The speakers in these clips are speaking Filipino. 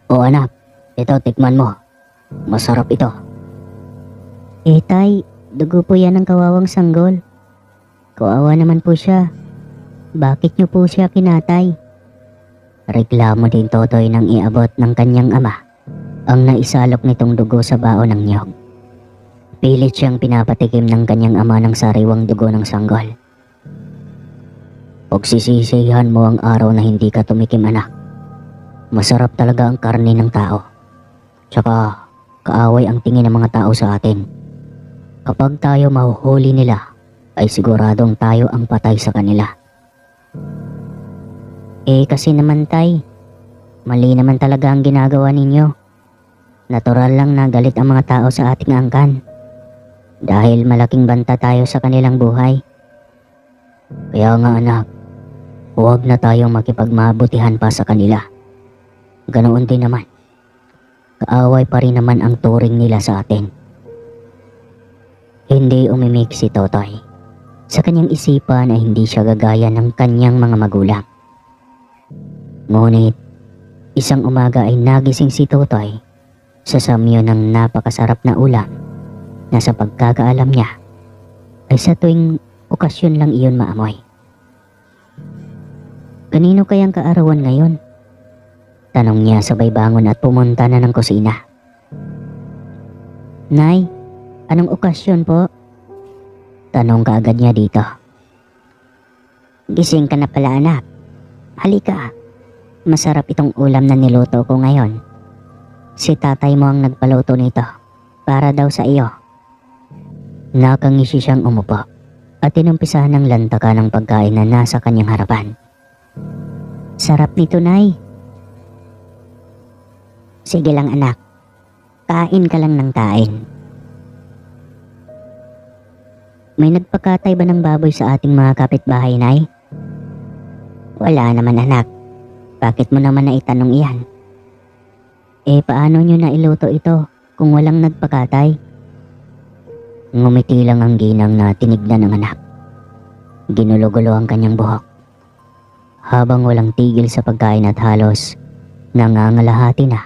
O anak, ito tikman mo. Masarap ito. Tay, dugo po yan ng kawawang sanggol. Kawawa naman po siya. Bakit niyo po siya kinatay? Reklamo din Totoy nang iabot ng kanyang ama ang naisalok nitong dugo sa baon ng niyog. Pilit siyang pinapatikim ng kanyang ama ng sariwang dugo ng sanggol. Pagsisisihan mo ang araw na hindi ka tumikim, anak. Masarap talaga ang karne ng tao. Tsaka kaaway ang tingin ng mga tao sa atin. Kapag tayo mahuhuli nila, ay siguradong tayo ang patay sa kanila. Kasi naman tay, mali naman talaga ang ginagawa ninyo. Natural lang na galit ang mga tao sa ating angkan. Dahil malaking banta tayo sa kanilang buhay. Kaya nga anak, huwag na tayong makipagmabutihan pa sa kanila. Ganoon din naman. Kaaway pa rin naman ang turing nila sa atin. Hindi umimik si Totoy. Sa kanyang isipan ay hindi siya gagaya ng kanyang mga magulang. Ngunit, isang umaga ay nagising si Totoy sa samyo ng napakasarap na ulam na sa pagkakaalam niya ay sa tuwing okasyon lang iyon maamoy. Kanino kayang kaarawan ngayon? Tanong niya sabay bangon at pumunta na ng kusina. Nay, anong okasyon po? Tanong kaagad niya dito. Gising ka na pala anak. Halika, masarap itong ulam na niluto ko ngayon. Si tatay mo ang nagpaluto nito para daw sa iyo. Nakangisi siyang umupo at tinumpisahan ng lantaka ng pagkain na nasa kanyang harapan. Sarap nito, Nay. Sige lang anak, kain ka lang ng kain. May nagpakatay ba ng baboy sa ating mga kapitbahay, Nay? Wala naman anak. Bakit mo naman naitanong iyan? Paano nyo nailuto ito kung walang nagpakatay? Ngumiti lang ang ginang na tinignan ng anak. Ginulo-gulo ang kanyang buhok. Habang walang tigil sa pagkain at halos nangangalahati na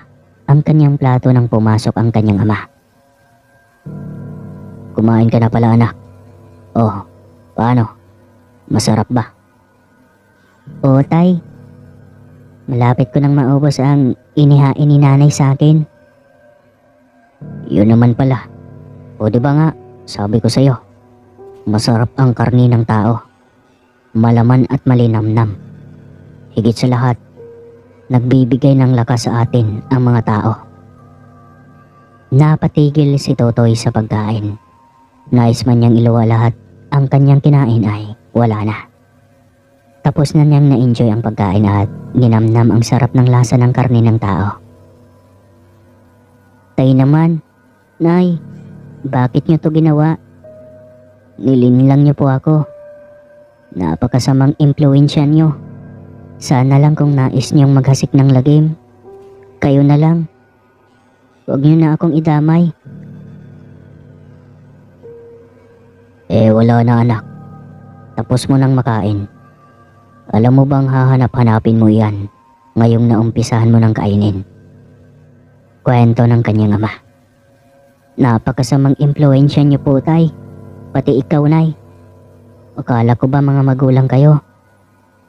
ang kanyang plato nang pumasok ang kanyang ama. Kumain ka na pala anak. Oh, paano? Masarap ba? Oo tay. Malapit ko nang maubos ang inihain ni nanay sa akin. Yun naman pala. O di ba nga, sabi ko sa'yo, masarap ang karni ng tao. Malaman at malinamnam. Higit sa lahat, nagbibigay ng lakas sa atin ang mga tao. Napatigil si Totoy sa pagkain. Nais man niyang iluwa lahat ang kanyang kinain ay wala na. Tapos na niyang na-enjoy ang pagkain at ginamnam ang sarap ng lasa ng karne ng tao. Tay naman, Nay, bakit niyo to ginawa? Nilinlang niyo po ako. Napakasamang impluwensya niyo. Sana lang kung nais niyong maghasik ng lagim, kayo na lang. Huwag niyo na akong idamay. Wala na anak. Tapos mo nang makain. Alam mo bang hahanap-hanapin mo yan ngayong naumpisahan mo ng kainin? Kwento ng kanyang ama. Napakasamang impluwensya niyo po tay. Pati ikaw Nay. Akala ko ba mga magulang kayo?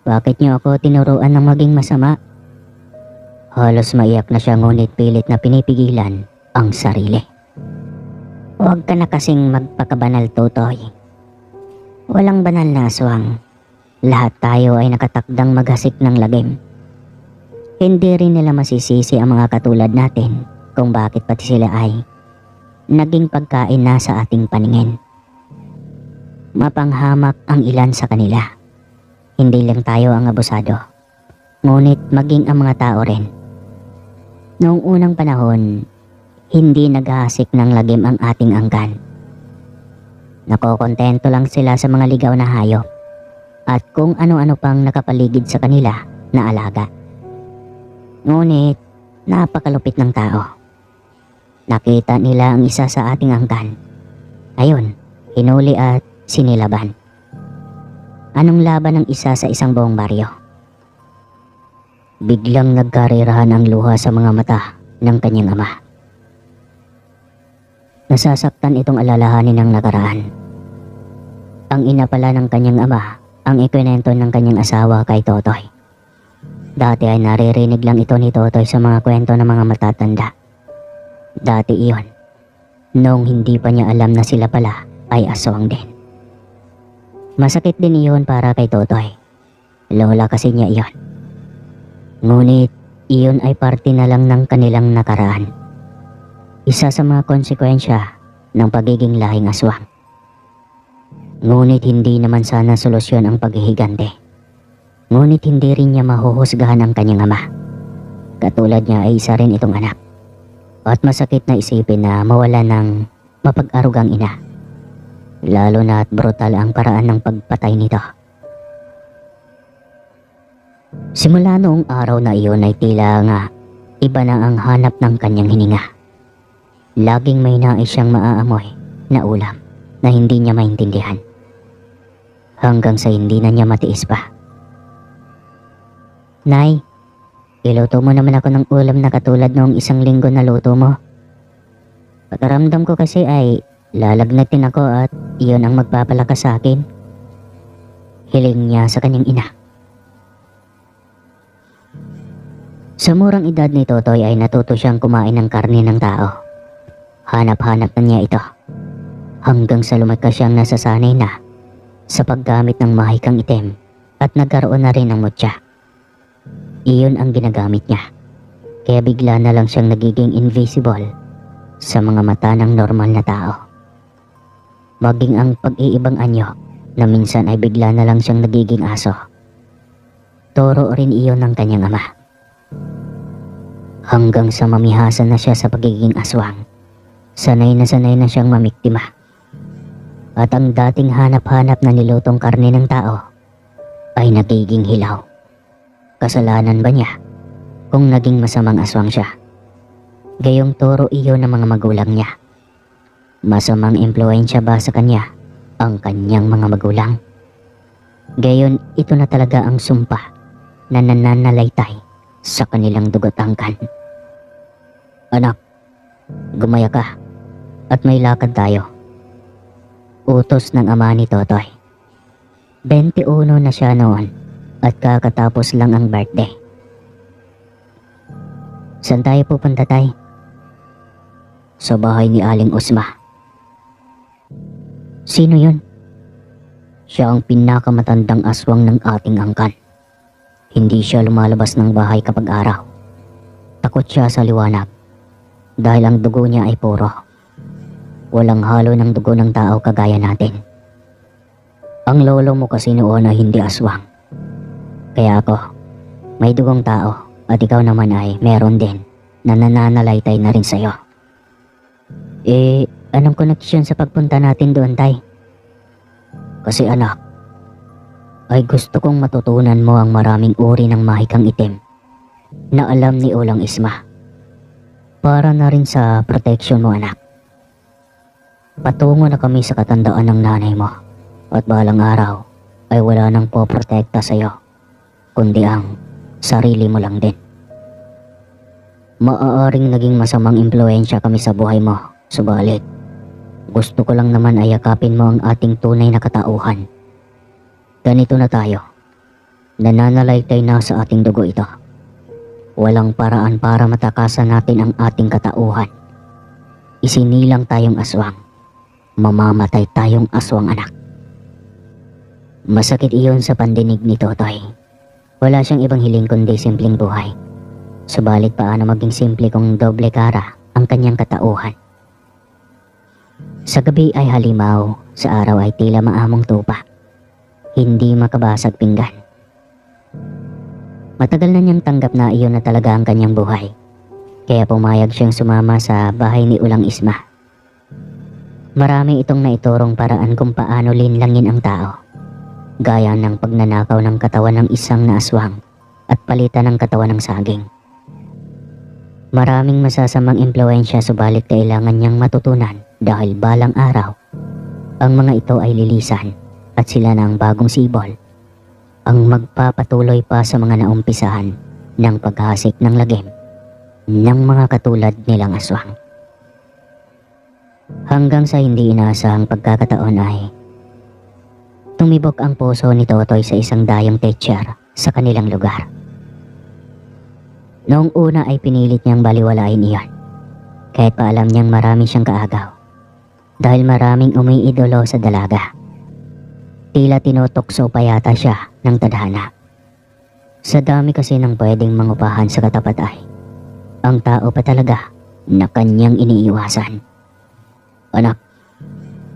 Bakit niyo ako tinuruan ng maging masama? Halos maiyak na siya ngunit pilit na pinipigilan ang sarili. Huwag ka na kasing magpakabanal Totoy. Walang banal na aswang. Lahat tayo ay nakatakdang maghasik ng lagim. Hindi rin nila masisisi ang mga katulad natin kung bakit pati sila ay naging pagkain na sa ating paningin. Mapanghamak ang ilan sa kanila. Hindi lang tayo ang abusado, ngunit maging ang mga tao rin. Noong unang panahon, hindi naghahasik ng lagim ang ating angkan. Nakokontento lang sila sa mga ligaw na hayop at kung ano-ano pang nakapaligid sa kanila na alaga. Ngunit napakalupit ng tao. Nakita nila ang isa sa ating angkan. Ayun, hinuli at sinilaban. Anong laban ng isa sa isang buong baryo? Biglang nagkarirahan ang luha sa mga mata ng kanyang ama. Nasasaktan itong alalahanin ng nakaraan. Ang ina pala ng kanyang ama ang ikwento ng kanyang asawa kay Totoy. Dati ay naririnig lang ito ni Totoy sa mga kwento ng mga matatanda. Dati iyon, noong hindi pa niya alam na sila pala ay aswang din. Masakit din iyon para kay Totoy. Lola kasi niya iyon. Ngunit iyon ay parte na lang ng kanilang nakaraan. Isa sa mga konsekwensya ng pagiging lahing aswang. Ngunit hindi naman sana solusyon ang paghihigante. Ngunit hindi rin niya mahuhusgahan ang kanyang ama. Katulad niya ay isa rin itong anak. At masakit na isipin na mawala ng mapag-arugang ina. Lalo na at brutal ang paraan ng pagpatay nito. Simula noong araw na iyon ay tila nga iba na ang hanap ng kanyang hininga. Laging may nais siyang maaamoy na ulam na hindi niya maintindihan. Hanggang sa hindi na niya matiis pa. Nay, iluto mo naman ako ng ulam na katulad noong 1 linggo na luto mo. Pakiramdam ko kasi ay lalagnatin ako at iyon ang magpapalakas sa akin. Hiling niya sa kanyang ina. Sa murang edad ni Totoy ay natuto siyang kumain ng karne ng tao. Hanap-hanap na niya ito. Hanggang sa lumakas siyang nasasanay na sa paggamit ng mahikang itim at nagkaroon na rin ng mutya. Iyon ang ginagamit niya. Kaya bigla na lang siyang nagiging invisible sa mga mata ng normal na tao. Maging ang pag-iibang anyo na minsan ay bigla na lang siyang nagiging aso. Turo rin iyon ng kanyang ama. Hanggang sa mamihasan na siya sa pagiging aswang. Sanay na siyang mamiktima. At ang dating hanap-hanap na nilutong karne ng tao ay nagiging hilaw. Kasalanan ba niya kung naging masamang aswang siya? Gayong turo iyon ng mga magulang niya. Masamang impluensya ba sa kanya ang kanyang mga magulang? Gayon ito na talaga ang sumpa na nananalaytay sa kanilang dugot angkan. Anak, gumaya ka at may lakad tayo. Utos ng ama ni Totoy. 21 na siya noon at kakatapos lang ang birthday. Saan tayo pupunta, tay? Sa bahay ni Aling Usma. Sino yun? Siya ang pinakamatandang aswang ng ating angkan. Hindi siya lumalabas ng bahay kapag araw. Takot siya sa liwanag dahil ang dugo niya ay puro. Walang halo ng dugo ng tao kagaya natin. Ang lolo mo kasi noon ay hindi aswang. Kaya ako, may dugong tao at ikaw naman ay meron din na nananalaytay na rin sa'yo. Anong koneksyon sa pagpunta natin doon, tay? Kasi anak, ay gusto kong matutunan mo ang maraming uri ng mahikang itim na alam ni Ulang Isma. Para na rin sa protection mo, anak. Patungo na kami sa katandaan ng nanay mo at balang araw ay wala nang poprotekta sa'yo kundi ang sarili mo lang din. Maaaring naging masamang impluensya kami sa buhay mo, subalit gusto ko lang naman ay yakapin mo ang ating tunay na katauhan. Ganito na tayo. Nananalaytay na sa ating dugo ito. Walang paraan para matakasan natin ang ating katauhan. Isinilang tayong aswang. Mamamatay tayong aswang, anak. Masakit iyon sa pandinig ni Totoy. Wala siyang ibang hiling kundi simpleng buhay. Subalit paano maging simple kung doble kara ang kanyang katauhan. Sa gabi ay halimaw, sa araw ay tila maamong tupa. Hindi makabasag pinggan. Matagal na niyang tanggap na iyon na talaga ang kanyang buhay. Kaya pumayag siyang sumama sa bahay ni Ulang Isma. Marami itong naiturong paraan kung paano linlangin ang tao. Gaya ng pagnanakaw ng katawan ng isang na aswang at palitan ng katawan ng saging. Maraming masasamang impluensya subalit kailangan niyang matutunan dahil balang araw, ang mga ito ay lilisan at sila na ang bagong sibol, ang magpapatuloy pa sa mga naumpisahan ng paghasik ng lagim ng mga katulad nilang aswang. Hanggang sa hindi inaasahang pagkakataon ay tumibok ang puso ni Totoy sa isang dayong teacher sa kanilang lugar. Noong una ay pinilit niyang baliwalain iyon, kahit pa alam niyang marami siyang kaagaw, dahil maraming umiidolo sa dalaga. Tila tinutokso pa yata siya ng tadhana. Sa dami kasi ng pwedeng mangupahan sa katapat ay ang tao pa talaga na kanyang iniiwasan. Anak,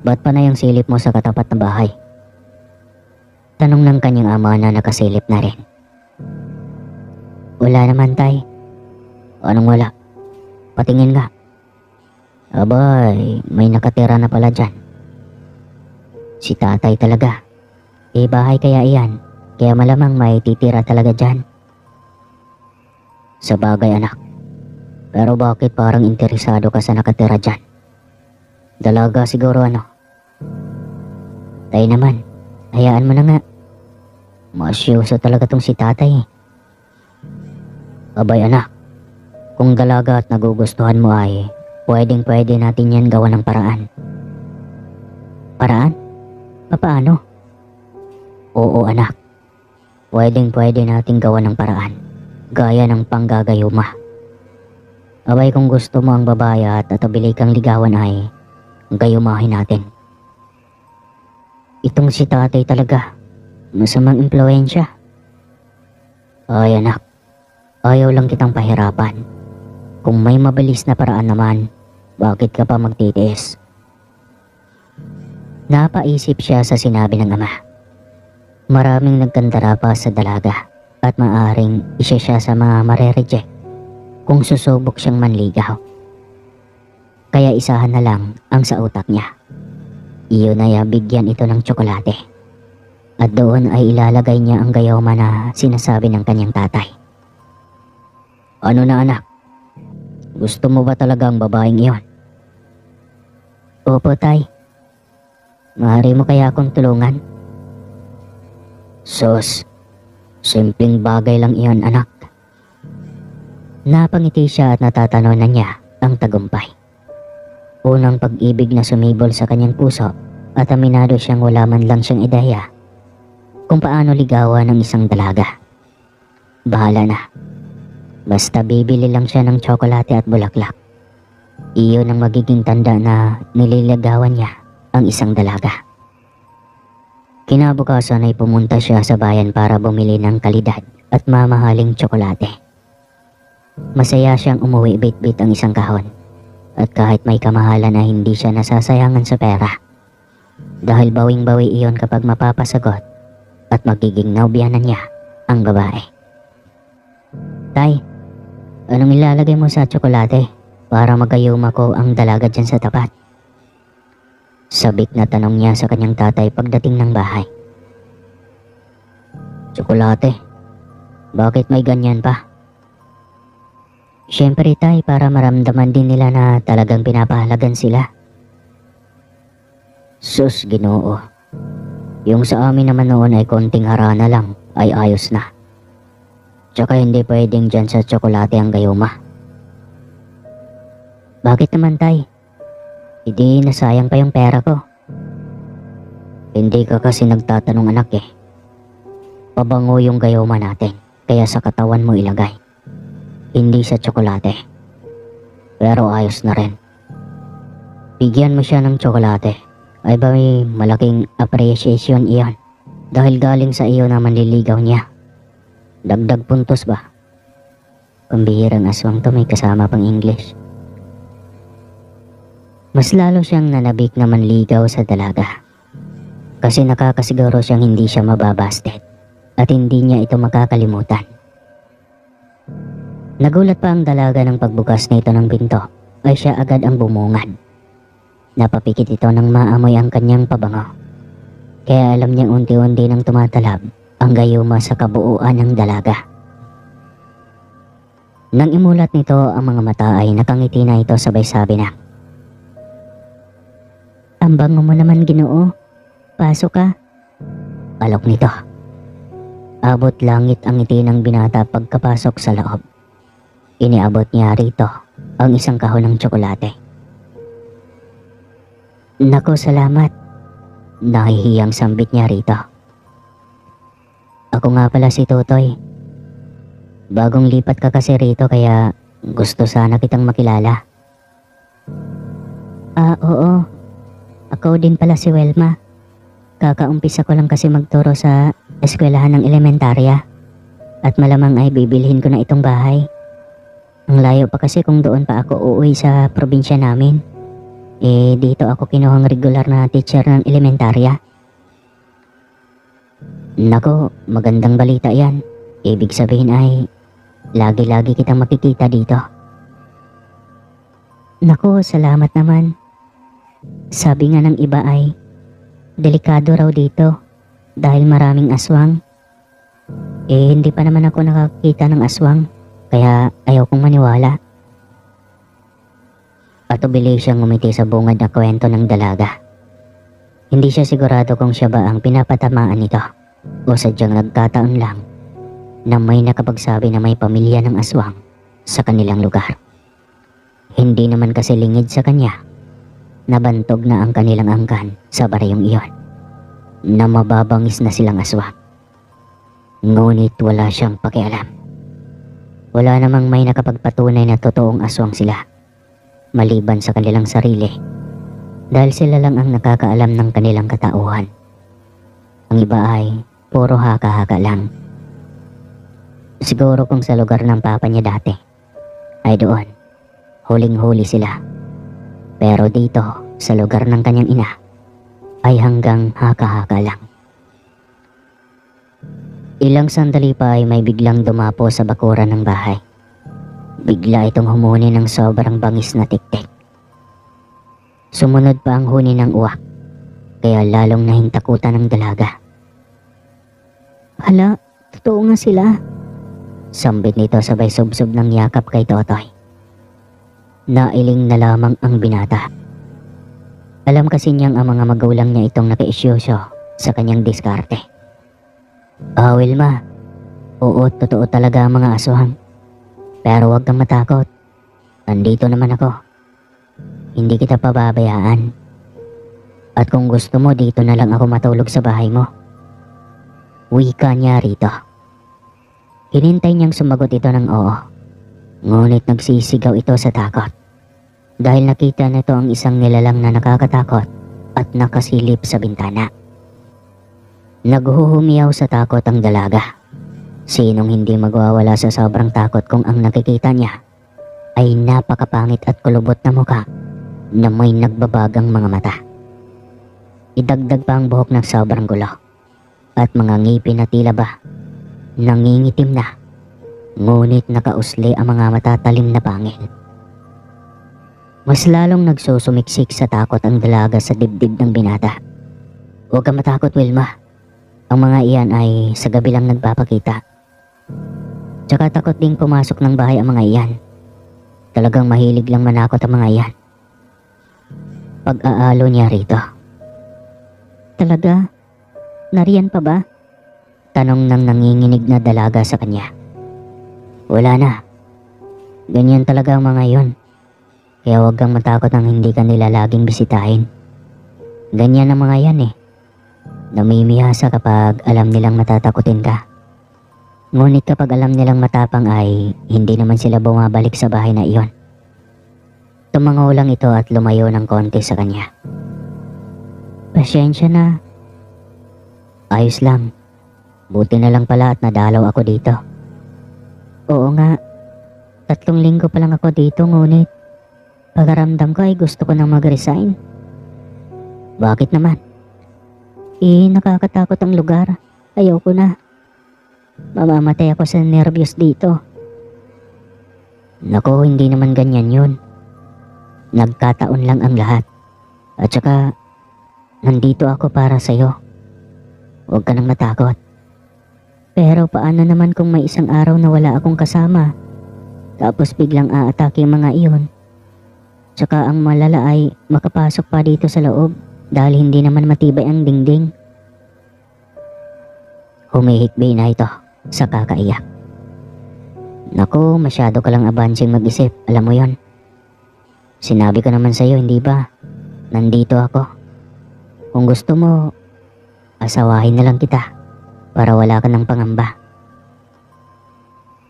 ba't pa na yung silip mo sa katapat na bahay? Tanong ng kanyang ama na nakasilip na rin. Wala naman, tay. Anong wala? Patingin nga. Abay, may nakatira na pala dyan. Si tatay talaga. Bahay kaya iyan, kaya malamang may titira talaga dyan. Sa bagay, anak. Pero bakit parang interesado ka sa nakatira dyan? Dalaga siguro ano? Tay naman, hayaan mo na nga. Masyoso talaga tong si tatay eh. Abay anak, kung dalaga at nagugustuhan mo ay pwede natin yan gawa ng paraan. Paraan? Paano? Oo anak, pwede natin gawa ng paraan, gaya ng panggagayuma. Abay kung gusto mo ang babae at atubili kang ligawan ay gayumahin natin. Itong si tatay talaga, masamang impluensya. Ay anak, ayaw lang kitang pahirapan. Kung may mabilis na paraan naman, bakit ka pa magtitiis? Napaisip siya sa sinabi ng ama. Maraming nagkandara pa sa dalaga at maaring isa siya sa mga marereject kung susubok siyang manligaw. Kaya isahan na lang ang sa utak niya. Iyon ay bigyan ito ng tsokolate. At doon ay ilalagay niya ang gayoma na sinasabi ng kanyang tatay. Ano na anak? Gusto mo ba talaga ang babaeng iyon? Opo tay. Maaari mo kaya akong tulungan? Sus, simpleng bagay lang iyon anak. Napangiti siya at natatanunan niya ang tagumpay. Unang pag-ibig na sumibol sa kanyang puso at aminado siyang wala man lang siyang ideya kung paano ligawan ng isang dalaga. Bahala na. Basta bibili lang siya ng tsokolate at bulaklak. Iyon ang magiging tanda na nililigawan niya ang isang dalaga. Kinabukasan ay pumunta siya sa bayan para bumili ng kalidad at mamahaling tsokolate. Masaya siyang umuwi bit-bit ang isang kahon. At kahit may kamahalan na hindi siya nasasayangan sa pera. Dahil bawing-bawi iyon kapag mapapasagot at magiging naubyanan niya ang babae. Tay, anong ilalagay mo sa tsokolate para magayuma ko ang dalaga dyan sa tapat? Sabik na tanong niya sa kanyang tatay pagdating ng bahay. Tsokolate? Bakit may ganyan pa? Siyempre tay, para maramdaman din nila na talagang pinapahalagan sila. Sus, Ginoo. Yung sa amin naman noon ay konting harana lang ay ayos na. Tsaka hindi pwedeng dyan sa tsokolate ang gayuma. Bakit naman tay? Hindi nasayang pa yung pera ko. Hindi ka kasi nagtatanong anak eh. Pabango yung gayuma natin, kaya sa katawan mo ilagay. Hindi sa tsokolate. Pero ayos na rin. Bigyan mo siya ng tsokolate. Ay ba may malaking appreciation iyon. Dahil galing sa iyo na manliligaw niya. Dagdag puntos ba? Pambihirang aswang to, may kasama pang English. Mas lalo siyang nanabik na manligaw sa dalaga. Kasi nakakasiguro siyang hindi siya mababasted. At hindi niya ito makakalimutan. Nagulat pa ang dalaga ng pagbukas nito ng pinto ay siya agad ang bumungad. Napapikit ito nang maamoy ang kanyang pabango. Kaya alam niyang unti-unti nang tumatalab ang gayuma sa kabuuan ng dalaga. Nang imulat nito ang mga mata ay nakangiti na ito sabay sabi na, "Ang bango mo naman, Ginoo. Pasok ka." Alok nito. Abot langit ang ngiti ng binata pagkapasok sa loob. Iniabot niya rito ang isang kahon ng tsokolate. Naku, salamat. Nahihiyang sambit niya rito. Ako nga pala si Totoy. Bagong lipat ka kasi rito kaya gusto sana kitang makilala. Oo. Ako din pala si Welma. Kakaumpisa ko lang kasi magturo sa eskwelahan ng elementarya. At malamang ay bibilhin ko na itong bahay. Ang layo pa kasi kung doon pa ako uuwi sa probinsya namin. Dito ako kinuhang regular na teacher ng elementarya. Nako, magandang balita yan. Ibig sabihin ay lagi-lagi kitang makikita dito. Naku, salamat naman. Sabi nga ng iba ay delikado raw dito dahil maraming aswang. Hindi pa naman ako nakakita ng aswang kaya ayaw kong maniwala. Patubili siyang ngumiti sa bungad na kwento ng dalaga. Hindi siya sigurado kung siya ba ang pinapatamaan nito o sadyang nagkataon lang na may nakapagsabi na may pamilya ng aswang sa kanilang lugar. Hindi naman kasi lingid sa kanya. Nabantog na ang kanilang angkan sa barayong iyon na mababangis na silang aswang. Ngunit wala siyang pakialam. Wala namang may nakapagpatunay na totoong aswang sila maliban sa kanilang sarili dahil sila lang ang nakakaalam ng kanilang katauhan. Ang iba ay puro haka-haka lang. Siguro kung sa lugar ng papa niya dati ay doon huling-huli sila. Pero dito, sa lugar ng kanyang ina, ay hanggang haka-haka lang. Ilang sandali pa ay may biglang dumapo sa bakuran ng bahay. Bigla itong humuni ng sobrang bangis na tiktik. Sumunod pa ang huni ng uwak, kaya lalong nahintakutan ng dalaga. Hala, totoo nga sila. Sambit nito sabay subsob ng yakap kay Totoy. Nailing na lamang ang binata. Alam kasi niyang ang mga magulang niya itong nakiisyosyo sa kanyang diskarte. Wilma, oo, totoo talaga ang mga aswang. Pero huwag kang matakot. Andito naman ako. Hindi kita pababayaan. At kung gusto mo, dito na lang ako matulog sa bahay mo. Wika niya rito. Hinintay niyang sumagot ito ng oo. Ngunit nagsisigaw ito sa takot. Dahil nakita nito ang isang nilalang na nakakatakot at nakasilip sa bintana. Naghuhumiyaw sa takot ang dalaga. Sinong hindi magwawala sa sobrang takot kung ang nakikita niya ay napakapangit at kulubot na muka na may nagbabagang mga mata. Idagdag pa ang buhok ng sobrang gulo at mga ngipin na tila ba nangingitim na, ngunit nakausli ang mga matatalim na pangil. Mas lalong nagsusumiksik sa takot ang dalaga sa dibdib ng binata. Huwag kang matakot, Wilma. Ang mga iyan ay sa gabi lang nagpapakita. Tsaka takot din pumasok ng bahay ang mga iyan. Talagang mahilig lang manakot ang mga iyan. Pag-aalo niya rito. Talaga? Nariyan pa ba? Tanong ng nanginginig na dalaga sa kanya. Wala na. Ganyan talaga ang mga iyon. Kaya huwag kang matakot ang hindi ka nila laging bisitahin. Ganyan ang mga yan eh. Namimihasa kapag alam nilang matatakutin ka. Ngunit kapag alam nilang matapang ay hindi naman sila bumabalik sa bahay na iyon. Tumangaw lang ito at lumayo ng konti sa kanya. Pasensya na. Ayos lang. Buti na lang pala at nadalaw ako dito. Oo nga. 3 linggo pa lang ako dito ngunit pagaramdam ko ay gusto ko nang mag-resign. Bakit naman? Nakakatakot ang lugar. Ayoko na. Mamamatay ako sa nervyos dito. Naku, hindi naman ganyan yun. Nagkataon lang ang lahat. At saka, nandito ako para sa'yo. Huwag ka nang matakot. Pero paano naman kung may isang araw na wala akong kasama? Tapos biglang aatake ang mga iyon. Tsaka ang malala ay makapasok pa dito sa loob dahil hindi naman matibay ang dingding. Humihikbi na ito sa kakaiyak. Naku, masyado ka lang abansing mag-isip, alam mo yon. Sinabi ko naman sa'yo, hindi ba? Nandito ako. Kung gusto mo, asawahin na lang kita para wala ka ng pangamba.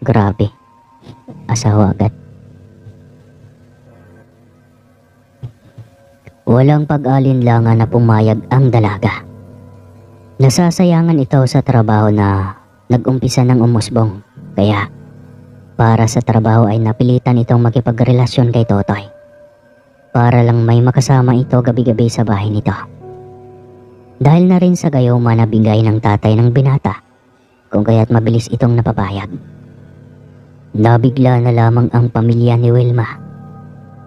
Grabe, asawa agad. Walang pag-alinlangan na pumayag ang dalaga. Nasasayangan ito sa trabaho na nag-umpisa ng umusbong, kaya para sa trabaho ay napilitan itong makipagrelasyon kay Totoy. Para lang may makasama ito gabi-gabi sa bahay nito. Dahil na rin sa gayuma na bigay ng tatay ng binata, kung kaya't mabilis itong napapayag. Nabigla na lamang ang pamilya ni Wilma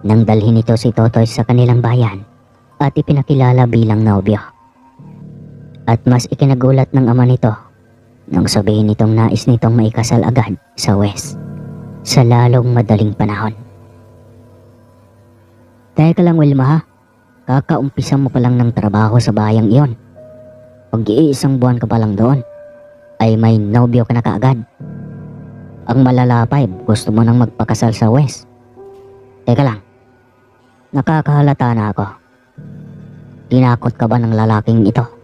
nang dalhin ito si Totoy sa kanilang bayan at ipinakilala bilang nobyo. At mas ikinagulat ng ama nito nang sabihin nitong nais nitong maikasal agad sa West sa lalong madaling panahon. Teka lang Wilma ha, kakaumpisa mo pa lang ng trabaho sa bayang iyon. Pag-iisang buwan ka pa lang doon, ay may nobyo ka na kaagad. Ang malalapay, gusto mo nang magpakasal sa West. Teka lang, nakakahalata na ako. Tinakot ka ba ng lalaking ito?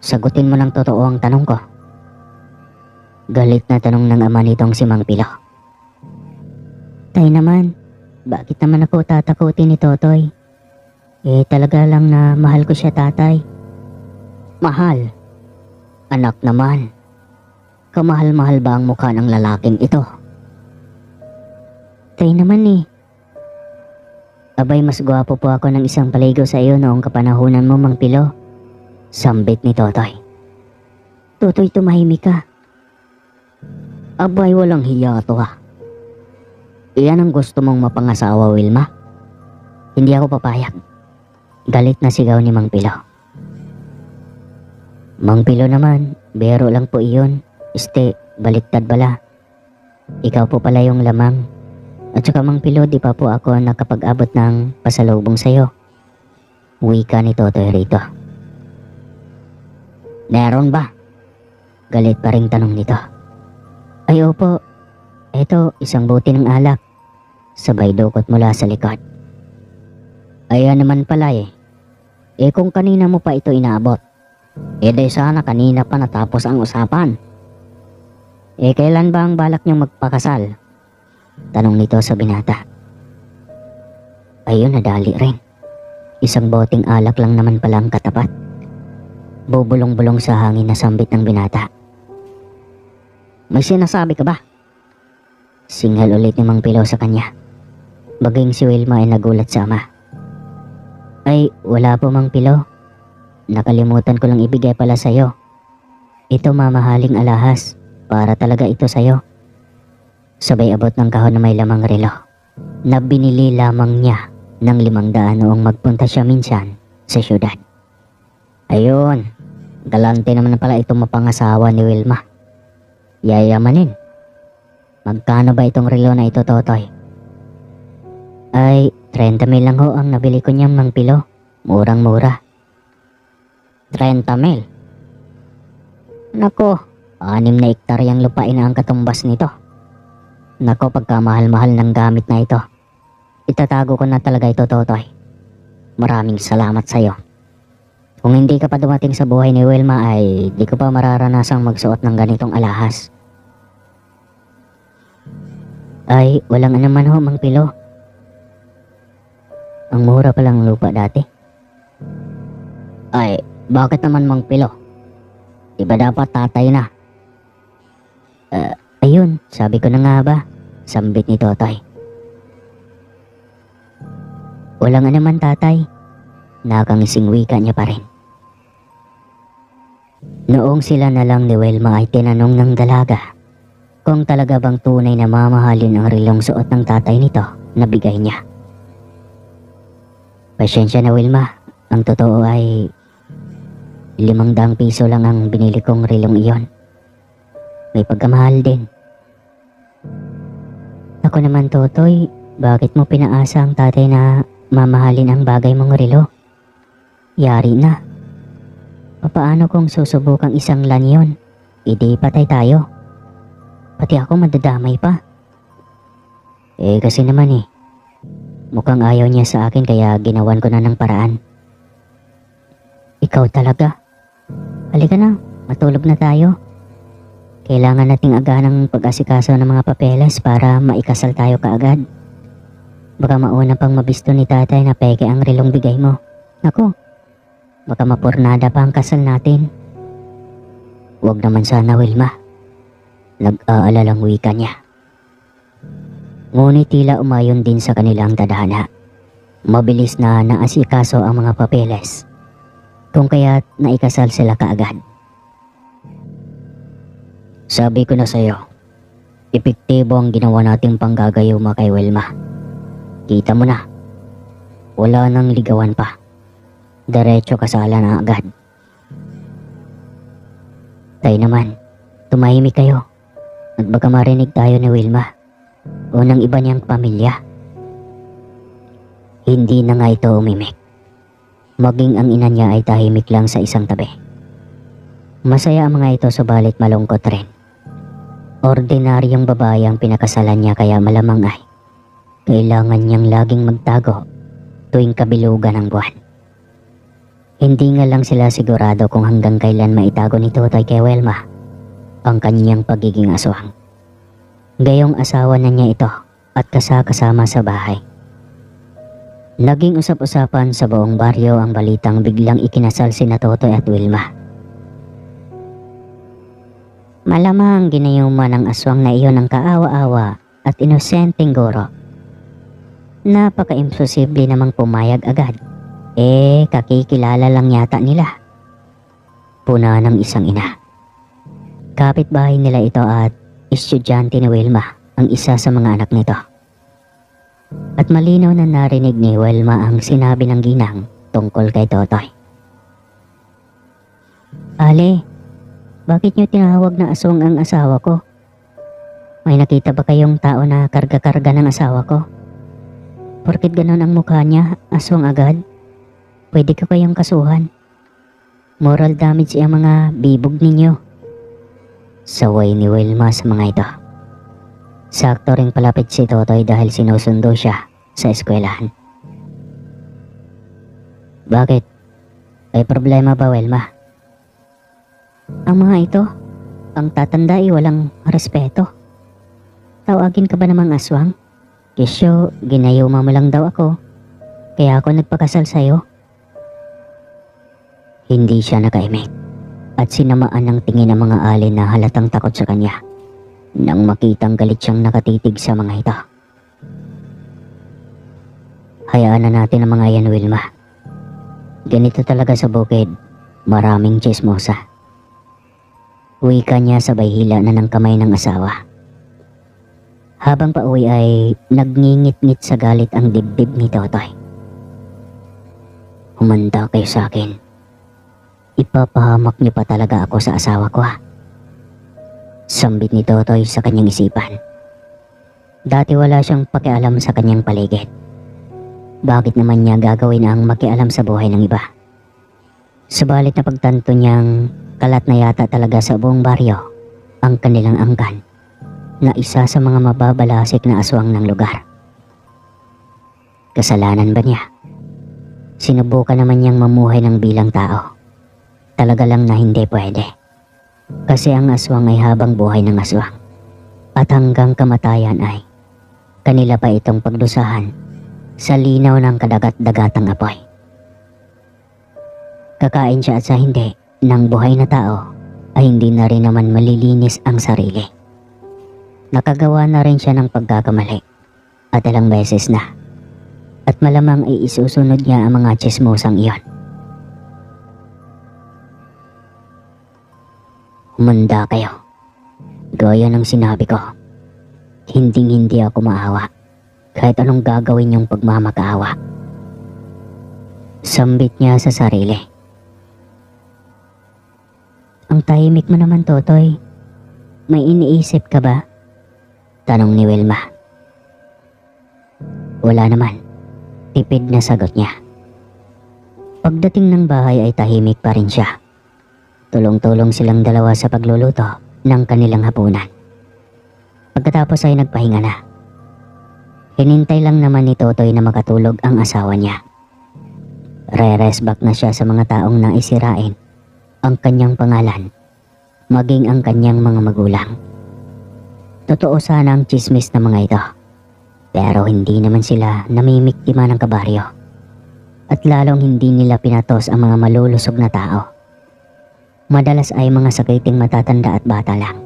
Sagutin mo ng totoo ang tanong ko. Galit na tanong ng ama nitong si Mang Pilo. Tay naman, bakit naman ako tatakutin ni Totoy? Talaga lang na mahal ko siya, tatay. Mahal? Anak naman. Kamahal-mahal ba ang mukha ng lalaking ito? Tay naman Abay, mas gwapo po ako ng isang paligo sa iyo noong kapanahunan mo, Mang Pilo. Sambit ni Totoy. Totoy, tumahimik ka. Abay, walang hiya to ha. Iyan ang gusto mong mapangasawa, Wilma? Hindi ako papayag. Galit na sigaw ni Mang Pilo. Mang Pilo naman, biro lang po iyon. Baliktad pala. Ikaw po pala yung lamang. At saka Mang Pilo, di pa po ako nakapag-abot ng pasalubong sa'yo. Wika ni Totoy rito. Meron ba? Galit pa ring tanong nito. Ay opo, eto isang bote ng alak. Sabay dukot mula sa likod. Ayan naman pala kung kanina mo pa ito inaabot, day sana kanina pa natapos ang usapan. Kailan ba ang balak niyong magpakasal? Tanong nito sa binata. Ayun, nadali rin. Isang boteng alak lang naman pala ang katapat. Bubulong-bulong sa hangin na sambit ng binata. May sinasabi ka ba? Singhal ulit ni Mang Pilo sa kanya. Baging si Wilma ay nagulat sa ama. Ay, wala po Mang Pilo. Nakalimutan ko lang ibigay pala sa'yo. Ito mamahaling alahas. Para talaga ito sa'yo. Sabay abot ng kahon na may lamang relo na binili lamang niya ng 500 noong magpunta siya minsan sa syudad. Ayun, galante naman pala itong mapangasawa ni Wilma. Yayamanin. Magkano ba itong relo na ito, Totoy? Ay, 30,000 lang ho ang nabili ko niyang Mang Pilo. Murang-mura. 30,000? Nako, 6 na ektaryang lupain na ang katumbas nito. Nako, pagkamahal-mahal ng gamit na ito. Itatago ko na talaga ito, Totoy. Maraming salamat sa'yo. Kung hindi ka pa dumating sa buhay ni Wilma ay di ko pa mararanasang magsuot ng ganitong alahas. Ay, walang anuman ho, Mang Pilo. Ang mura palang lupa dati. Ay, bakit naman Mang Pilo? Diba dapat tatay na? Ayun, sabi ko na nga ba? Sambit ni Totoy. Walang anuman, tatay. Nakangising wika niya pa rin. Noong sila na lang ni Wilma ay tinanong ng dalaga kung talaga bang tunay na mamahalin ang relong suot ng tatay nito na bigay niya. Pasensya na Wilma, ang totoo ay 500 piso lang ang binili kong relong iyon. May pagkamahal din. Ako naman, Totoy, bakit mo pinaasa ang tatay na mamahalin ang bagay mong relo? Yari na. Papaano kung susubukang isang lan yun? Hindi patay tayo. Pati ako madadamay pa. Kasi naman mukhang ayaw niya sa akin kaya ginawan ko na ng paraan. Ikaw talaga. Halika na, matulog na tayo. Kailangan nating agahan ng pag-asikaso ng mga papeles para maikasal tayo kaagad. Baka mauna pang mabisto ni tatay na peke ang relong bigay mo. Naku, baka mapurnada pa ang kasal natin. Huwag naman sana, Wilma. Nag-aalalang wika niya. Ngunit tila umayon din sa kanilang tadhana. Mabilis na naasikaso ang mga papeles, kung kaya't naikasal sila kaagad. Sabi ko na sa'yo, epektibo ang ginawa nating panggagayuma kay Wilma. Kita mo na, wala nang ligawan pa. Diretso kasalan na agad. Tayo naman, tumahimik kayo at baka marinig tayo ni Wilma o ng iba niyang pamilya. Hindi na nga ito umimik. Maging ang ina niya ay tahimik lang sa isang tabi. Masaya ang mga ito subalit malungkot rin. Ordinaryong babae ang pinakasalan niya kaya malamang ay kailangan niyang laging magtago tuwing kabilugan ng buwan. Hindi nga lang sila sigurado kung hanggang kailan maitago ni Totoy kay Wilma ang kanyang pagiging aswang. Gayong asawa na niya ito at kasama sa bahay. Naging usap-usapan sa buong baryo ang balitang biglang ikinasal sina Totoy at Wilma. Malamang ginayuma ng aswang na iyon ang kaawa-awa at inosenteng guro. Napaka-imposible namang pumayag agad. Kakikilala lang yata nila. Puna ng isang ina. Kapitbahay nila ito at estudyante ni Wilma ang isa sa mga anak nito. At malinaw na narinig ni Wilma ang sinabi ng ginang tungkol kay Totoy. Ale, bakit niyo tinawag na aswang ang asawa ko? May nakita ba kayong tao na karga-karga ng asawa ko? Porket ganon ang mukha niya, aswang agad? Pwede ko kayong kasuhan. Moral damage ang mga bibog ninyo. Saway ni Wilma sa mga ito. Sakto ring palapit si Totoy dahil sinusundo siya sa eskwelahan. Bakit? May problema ba, Wilma? Ang mga ito, ang tatanda ay walang respeto. Tawagin ka ba namang aswang? Kesyo, ginayuma mo lang daw ako. Kaya ako nagpakasal sa'yo. Hindi siya nakaimik at sinamaan ng tingin ng mga alin na halatang takot sa kanya nang makitang galit siyang nakatitig sa mga ito. Hayaan na natin ang mga yan, Wilma. Ganito talaga sa bukid, maraming chismosa. Wika niya sabay hila na ng kamay ng asawa. Habang pauwi ay nagngingit-ngit sa galit ang dibdib ni Totoy. Humanda kayo sa akin. Ipapahamak niyo pa talaga ako sa asawa ko, ha? Sambit ni Totoy sa kanyang isipan. Dati wala siyang pakialam sa kanyang paligid. Bakit naman niya gagawin ang makialam sa buhay ng iba? Subalit na pagtanto niyang kalat na yata talaga sa buong baryo ang kanilang angkan na isa sa mga mababalasik na aswang ng lugar. Kasalanan ba niya? Sinubukan naman niyang mamuhay ng bilang tao. Talaga lang na hindi pwede. Kasi ang aswang ay habang buhay ng aswang. At hanggang kamatayan ay kanila pa itong pagdusahan sa linaw ng kadagat-dagatang apoy. Kakain siya at sa hindi ng buhay na tao ay hindi na rin naman malilinis ang sarili. Nakagawa na rin siya ng pagkakamali at ilang beses na. At malamang ay isusunod niya ang mga tsismosang iyon. Humanda kayo. Gaya ng sinabi ko, hindi ako maawa kahit anong gagawin niyong pagmamakaawa. Sambit niya sa sarili. Ang tahimik mo naman, Totoy. May iniisip ka ba? Tanong ni Wilma. Wala naman. Tipid na sagot niya. Pagdating ng bahay ay tahimik pa rin siya Tulong-tulong silang dalawa sa pagluluto ng kanilang hapunan. Pagkatapos ay nagpahinga na. Hinintay lang naman ni Totoy na makatulog ang asawa niya. Re-rest back na siya sa mga taong naisirain ang kanyang pangalan, maging ang kanyang mga magulang. Totoo sana ang chismis ng mga ito, pero hindi naman sila namimiktima ng kabaryo, at lalong hindi nila pinatos ang mga malulusog na tao. Madalas ay mga sakiting matatanda at bata lang,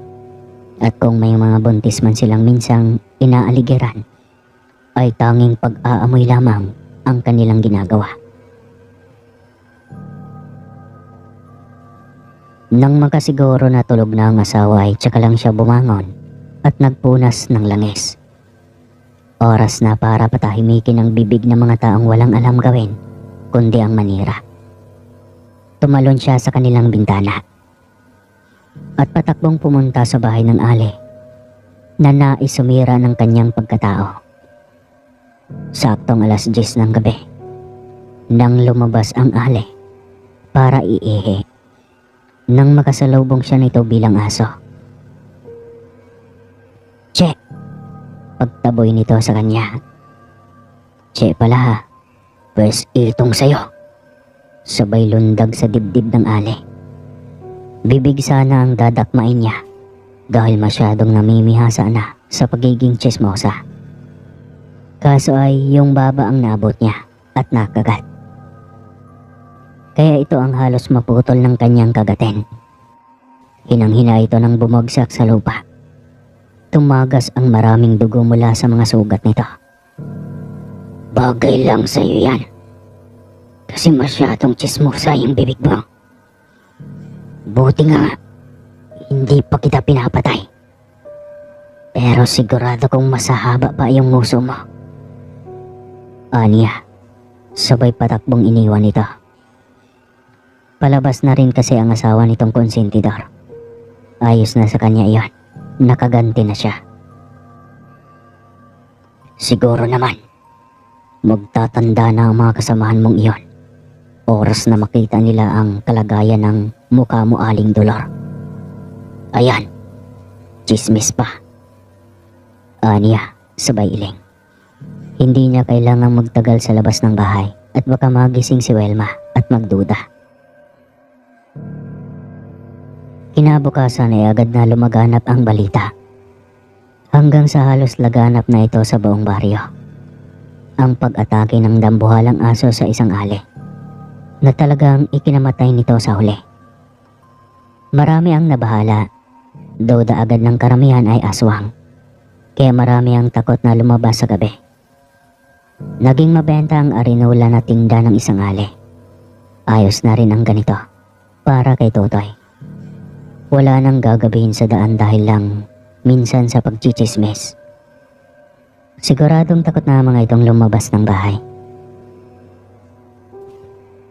at kung may mga buntis man silang minsang inaaligiran, ay tanging pag-aamoy lamang ang kanilang ginagawa. Nang makasiguro na tulog na ang asawa ay tsaka lang siya bumangon at nagpunas ng langis. Oras na para patahimikin ang bibig ng mga taong walang alam gawin kundi ang manira. Tumalon siya sa kanilang bintana at patakbong pumunta sa bahay ng Ali na nais sumira ng kanyang pagkatao. Saktong alas 10 ng gabi nang lumabas ang Ali para iihi, nang makasalubong siya nito bilang aso. Che! Pagtaboy nito sa kanya. Che pala ha, pues itong sayo. Sabay lundag sa dibdib ng Ali. Bibig sana ang dadakmain niya dahil masyadong namimihasa na sa pagiging chismosa. Kaso ay yung baba ang naabot niya at nakagat. Kaya ito ang halos maputol ng kanyang kagatin. Hinang-hina ito nang bumagsak sa lupa. Tumagas ang maraming dugo mula sa mga sugat nito. Bagay lang sa'yo yan. Kasi masyadong chismosa yung bibig mo. Buti nga, hindi pa kita pinapatay. Pero sigurado kong masahaba pa yung nguso mo. Aniya, sabay patakbong iniwan ito. Palabas na rin kasi ang asawa nitong konsentidor. Ayos na sa kanya iyon. Nakaganti na siya. Siguro naman, magtatanda na ang mga kasamahan mong iyon. Oras na makita nila ang kalagayan ng mukha mo, Aling Dolor. Ayan, chismis pa. Aniya, sabay iling. Hindi niya kailangang magtagal sa labas ng bahay at baka magising si Welma at magduda. Kinabukasan ay agad na lumaganap ang balita. Hanggang sa halos laganap na ito sa buong baryo. Ang pag-atake ng dambuhalang aso sa isang ali na talagang ikinamatay nito sa huli. Marami ang nabahala, duda agad ng karamihan ay aswang, kaya marami ang takot na lumabas sa gabi. Naging mabenta ang arinola na tinda ng isang ali. Ayos na rin ang ganito para kay Totoy. Wala nang gagabihin sa daan dahil lang minsan sa pagchichismis. Siguradong takot na mga itong lumabas ng bahay.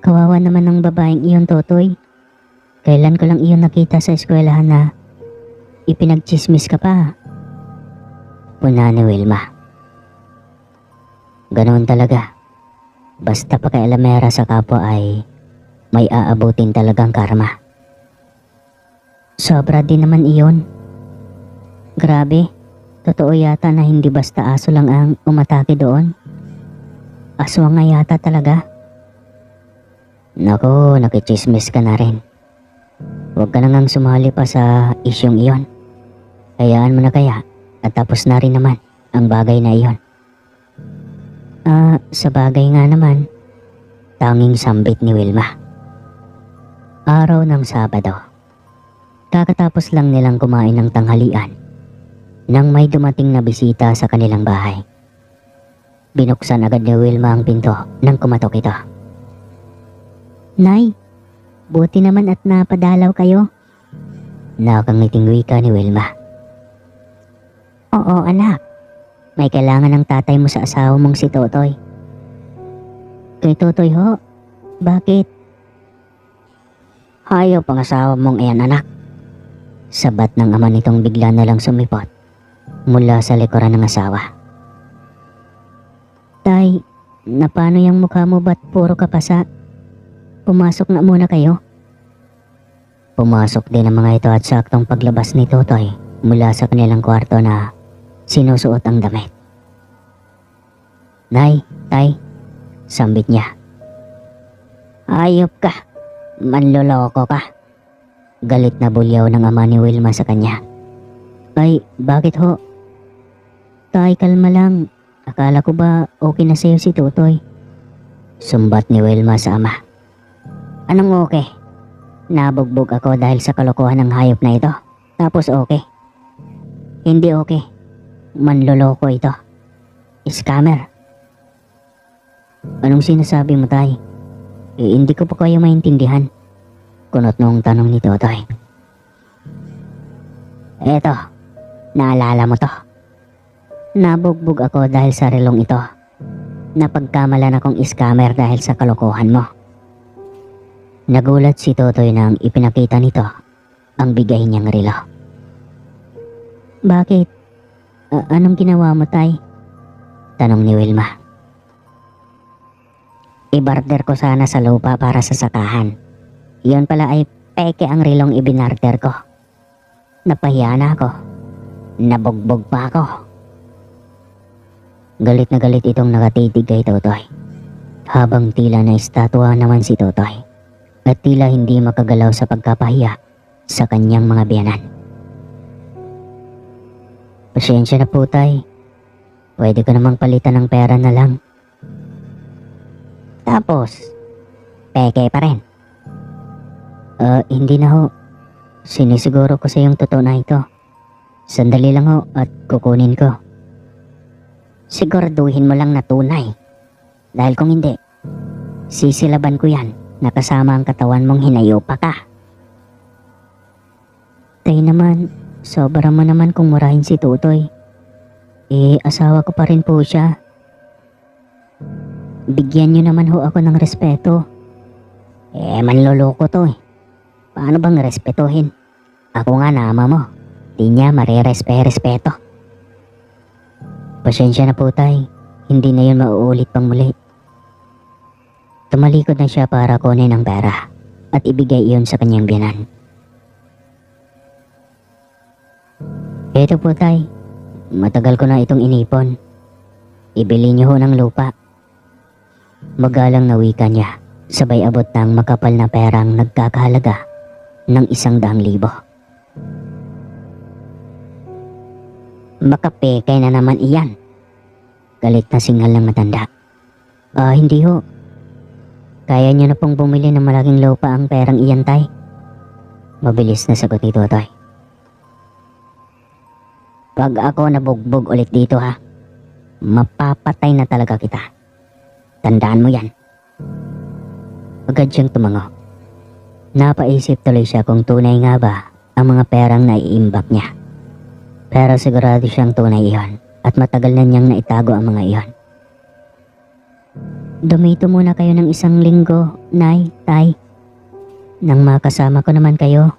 Kawawa naman ng babaeng iyon, Totoy. Kailan ko lang iyon nakita sa eskwelahan na ipinagchismis ka pa. Puna ni Wilma. Ganoon talaga. Basta pakialamera sa kapwa ay may aabutin talagang karma. Sobra din naman iyon. Grabe, totoo yata na hindi basta aso lang ang umatake doon. Aswang nga yata talaga. Naku, nakichismis ka na rin. Huwag ka na ngang sumali pa sa isyong iyon. Hayaan mo na kaya at tapos na rin naman ang bagay na iyon. Sa bagay nga naman, tanging sambit ni Wilma. Araw ng Sabado. Kakatapos lang nilang kumain ng tanghalian nang may dumating na bisita sa kanilang bahay. Binuksan agad ni Wilma ang pinto nang kumatok ito. Nay, buti naman at napadalaw kayo. Nakangiting wika ni Wilma. Oo anak, may kailangan ng tatay mo sa asawa mong si Totoy. Kay Totoy ho? Bakit? Hayop ang asawa mong iyan anak. Sabat ng ama nitong bigla na lang sumipot mula sa likuran ng asawa. Tay, napano yung mukha mo ba't puro kapasa? Pumasok na muna kayo. Pumasok din ang mga ito at saktong paglabas ni Totoy mula sa kanilang kwarto na sinusuot ang damit. "Nay, tay," sambit niya. "Ayop ka, manloloko ka." Galit na bulyaw ng ama ni Wilma sa kanya. "Ay, bakit ho? Tay, kalma lang. Akala ko ba okay na sa'yo si Totoy?" Sumbat ni Wilma sa ama. "Anong okay? Nabugbog ako dahil sa kalokohan ng hayop na ito. Tapos okay? Hindi okay. Manloloko ito. Scammer." "Anong sinasabi mo, tay? Hindi ko pa kayo maintindihan." Kunot nung tanong ni Totoy. "Eto, naalala mo to. Nabugbog ako dahil sa relong ito. Napagkamalan akong scammer dahil sa kalokohan mo." Nagulat si Totoy nang ipinakita nito ang bigay niyang relo. "Bakit? Anong ginawa mo, tay?" tanong ni Wilma. "Ibarter ko sana sa lupa para sa sakahan. Yun pala ay peke ang relong ibinarter ko. Napahiya na ako. Nabugbog pa ako." Galit na galit itong nakatitig kay Totoy, habang tila na estatwa naman si Totoy at tila hindi makagalaw sa pagkapahiya sa kanyang mga biyanan. "Pasensya na po, tay. Pwede ko namang palitan ng pera na lang." "Tapos, peke pa rin?" Hindi na ho. Sinisiguro ko sa iyong totoo na ito. Sandali lang ho at kukunin ko." "Siguraduhin mo lang na tunay. Dahil kung hindi, sisilaban ko yan na kasama ang katawan mong hinayupa ka." "Tay naman, sobra mo naman kung murahin si Totoy. Asawa ko pa rin po siya. Bigyan niyo naman ho ako ng respeto." Manloloko to eh. Paano bang respetuhin? Ako nga na ama mo. Di niya respeto. "Pasensya na po, tay. Hindi na yun mauulit pang muli." Tumalikod na siya para kunin ang pera at ibigay iyon sa kanyang biyanan. "Ito po, tay. Matagal ko na itong inipon. Ibili niyo ho ng lupa." Magalang na wika niya, sabay abot ng makapal na perang nagkakahalaga ng 100,000. "Makapekay na naman iyan." Galit na singal ng matanda. Hindi ho. Kaya niyo na pong bumili ng malaking lupa ang perang iyan, tay." Mabilis na sagot ni Totoy. "Pag ako nabugbog ulit dito ha, mapapatay na talaga kita. Tandaan mo yan." Agad siyang tumango. Napaisip tuloy siya kung tunay nga ba ang mga perang naiimbak niya. Pero sigurado siyang tunay iyon at matagal na niyang naitago ang mga iyon. "Dumito muna kayo ng 1 linggo, nay, tay. Nang makasama ko naman kayo."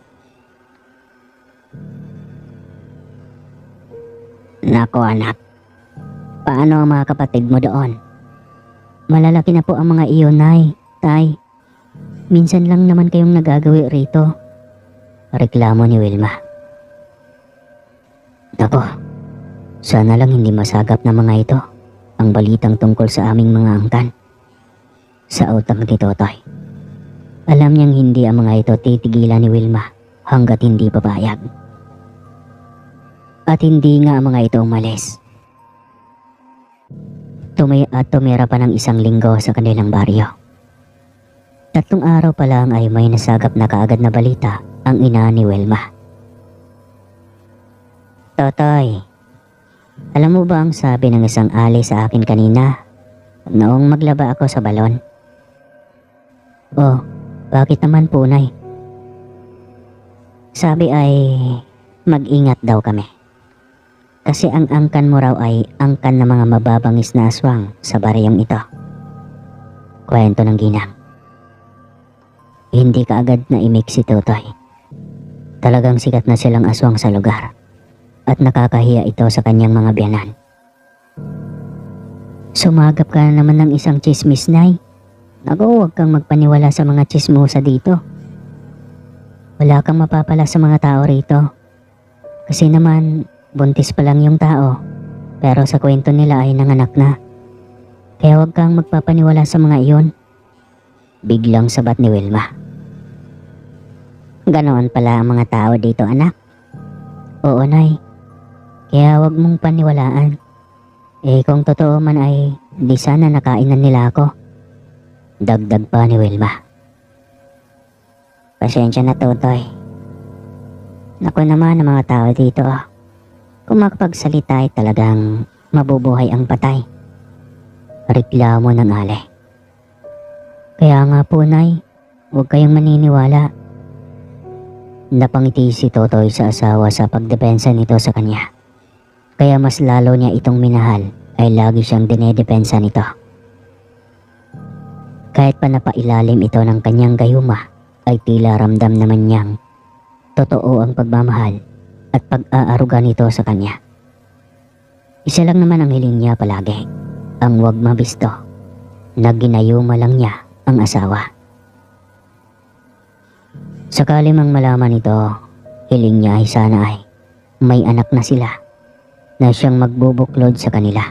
"Nako anak, paano ang mga kapatid mo doon?" "Malalaki na po ang mga iyon, nay, tay. Minsan lang naman kayong nagagawi rito." Reklamo ni Wilma. "Nako, sana lang hindi masagap na mga ito ang balitang tungkol sa aming mga angkan." Sa utak ni Totoy. Alam niyang hindi ang mga ito titigilan ni Wilma hanggat hindi papayag. At hindi nga ang mga ito umalis. Tumira pa ng 1 linggo sa kanilang baryo. 3 araw pa lang ay may nasagap na kaagad na balita ang ina ni Wilma. "Totoy, alam mo ba ang sabi ng isang ali sa akin kanina noong maglaba ako sa balon?" "Oh, bakit naman po, nay?" "Sabi ay mag-ingat daw kami. Kasi ang angkan mo raw ay angkan ng mga mababangis na aswang sa baryong ito." Kwento ng ginang. Hindi kaagad na imik si Totoy. Talagang sikat na silang aswang sa lugar at nakakahiya ito sa kanyang mga biyanan. "Sumagap ka na naman ng isang chismis, nay. Naku, huwag kang magpaniwala sa mga chismosa dito." Wala kang mapapala sa mga tao rito. Kasi naman, buntis pa lang yung tao. Pero sa kwento nila ay nanganak na. Kaya huwag kang magpapaniwala sa mga iyon. Biglang sabat ni Wilma. Ganoon pala ang mga tao dito, anak. Oo, Nay. Kaya huwag mong paniwalaan. Kung totoo man ay di sana nakainan nila ako. Dagdag pa ni Wilma. Pasensya na, Totoy. Naku naman ang mga tao dito. Kung makapagsalita ay talagang mabubuhay ang patay. Reklamo ng Ale. Kaya nga po, Nay, huwag kayong maniniwala. Napangiti si Totoy sa asawa sa pagdepensa nito sa kanya. Kaya mas lalo niya itong minahal ay lagi siyang dinedepensa nito. Kahit pa napailalim ito ng kanyang gayuma, ay tila ramdam naman niyang totoo ang pagmamahal at pag-aaruga nito sa kanya. Isa lang naman ang hiling niya palagi, ang wag mabisto, na ginayuma lang niya ang asawa. Sakali mang malaman ito, hiling niya ay sana ay may anak na sila na siyang magbubuklod sa kanila.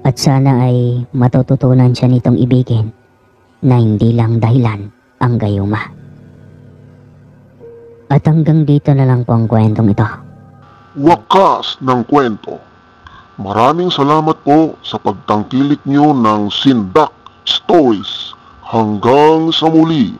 At sana ay matututunan siya nitong ibigin na hindi lang dahilan ang gayuma. At hanggang dito na lang po ang kwentong ito. Wakas ng kwento. Maraming salamat po sa pagtangkilik nyo ng Sindak Stories. Hanggang sa muli.